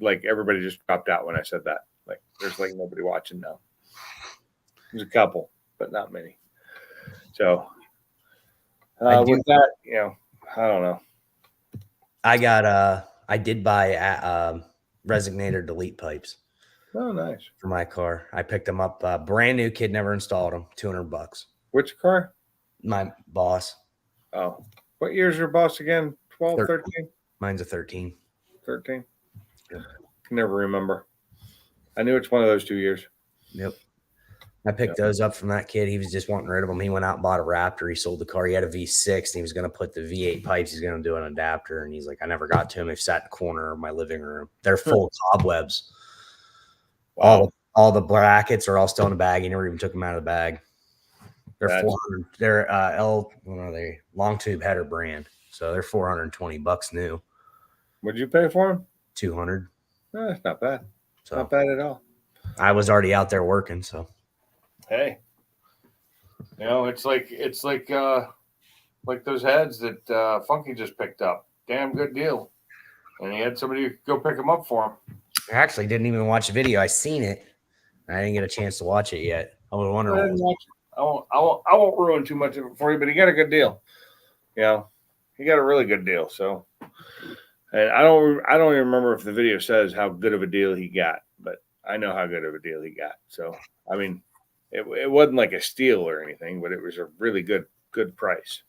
like everybody just dropped out when I said that. Like there's like nobody watching now. There's a couple, but not many. So with that, I don't know. I did buy Resignator delete pipes. Oh, nice. For my car. I picked them up. Brand new, kid never installed them. $200. Which car? My Boss. Oh. What year's your Boss again? 12, 13? Mine's a 13. 13? Yep. Can never remember. I knew it's one of those 2 years. Yep. I picked those up from that kid. He was just wanting rid of them. He went out and bought a Raptor. He sold the car. He had a V6 and he was going to put the V8 pipes. He's going to do an adapter. And he's like, I never got to him. They've sat in the corner of my living room. They're full of cobwebs. Wow. All the brackets are all still in the bag. He never even took them out of the bag. They're 400. They're what are they? Long tube header brand. So they're $420 new. What'd you pay for them? $200. That's not bad. So, not bad at all. I was already out there working, so. Hey, it's like those heads that Funky just picked up. Damn good deal, and he had somebody go pick them up for him. I actually didn't even watch the video. I seen it. I didn't get a chance to watch it yet. I was wondering. I won't ruin too much of it for you, but he got a good deal. He got a really good deal. So, and I don't even remember if the video says how good of a deal he got, but I know how good of a deal he got. So, I mean, it wasn't like a steal or anything, but it was a really good price.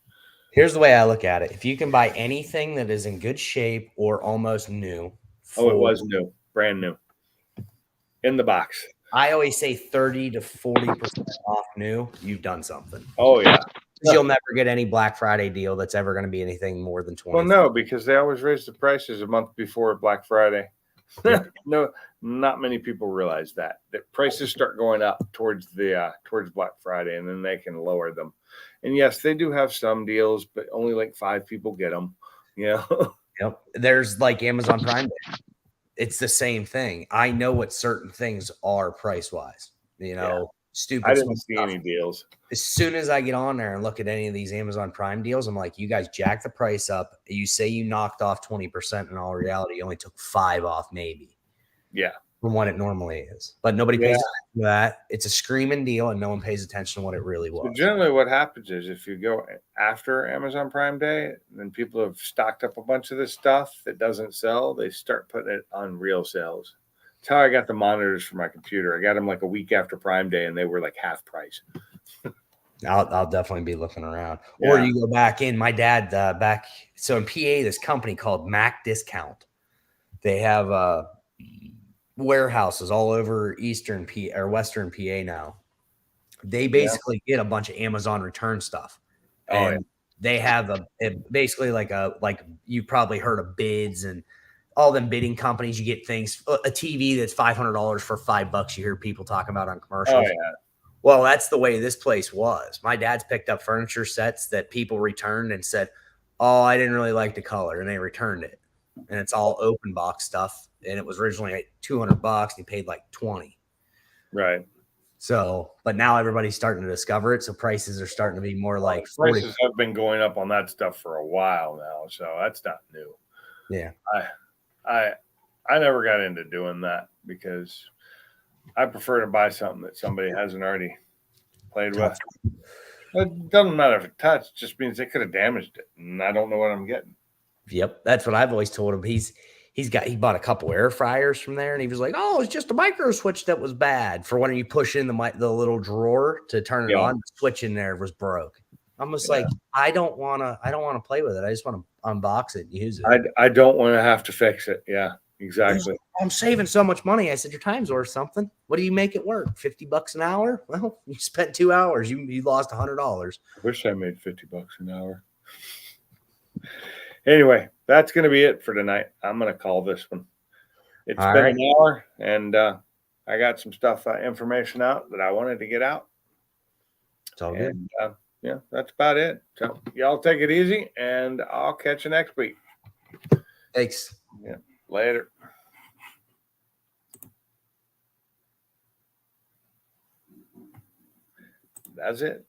Here's the way I look at it: if you can buy anything that is in good shape or almost new. It was new. Brand new in the box. I always say 30 to 40% off new. You've done something. Oh yeah. You'll never get any Black Friday deal that's ever going to be anything more than 20. Well, no, because they always raise the prices a month before Black Friday. No, not many people realize that prices start going up towards Black Friday, and then they can lower them. And yes, they do have some deals, but only like 5 people get them. Yep. There's like Amazon Prime Day. It's the same thing. I know what certain things are price wise. Stupid. I didn't see any deals. As soon as I get on there and look at any of these Amazon Prime deals, I'm like, you guys jack the price up. You say you knocked off 20%. In all reality, you only took 5 off, maybe. Yeah. From what it normally is. But nobody pays attention to that. It's a screaming deal, and no one pays attention to what it really was. So generally, what happens is if you go after Amazon Prime Day, and people have stocked up a bunch of this stuff that doesn't sell, they start putting it on real sales. That's how I got the monitors for my computer. I got them like a week after Prime Day, and they were like half price. I'll definitely be looking around. Yeah. Or you go back in. My dad so in PA, this company called Mac Discount. They have warehouses all over Eastern PA or Western PA now. They basically get a bunch of Amazon return stuff. And they have basically like you probably heard of bids and all them bidding companies. You get things, a TV that's $500 for $5. You hear people talking about on commercials. Oh, yeah. Well, that's the way this place was. My dad's picked up furniture sets that people returned and said, "Oh, I didn't really like the color," and they returned it. And it's all open box stuff, and it was originally like $200. And he paid like 20. Right. So, but now everybody's starting to discover it, so prices are starting to be more like 40. Prices have been going up on that stuff for a while now, so that's not new. Yeah. I never got into doing that because I prefer to buy something that somebody hasn't already played with. It doesn't matter if it touched, it just means they could have damaged it, and I don't know what I'm getting. Yep, that's what I've always told him. He bought a couple air fryers from there, and he was like, "Oh, it's just a micro switch that was bad for when you push in the little drawer to turn it on. The switch in there was broke." I'm just like, I don't want to play with it. I just want to unbox it and use it. I don't want to have to fix it. Yeah, exactly. I'm saving so much money. I said, your time's worth something. What do you make it work? $50 an hour? Well, you spent 2 hours. You lost $100. I wish I made $50 an hour. Anyway, that's going to be it for tonight. I'm going to call this one. It's been an hour, and I got some stuff, information out that I wanted to get out. It's all good. Yeah, that's about it. So y'all take it easy, and I'll catch you next week. Thanks. Yeah, later. That's it.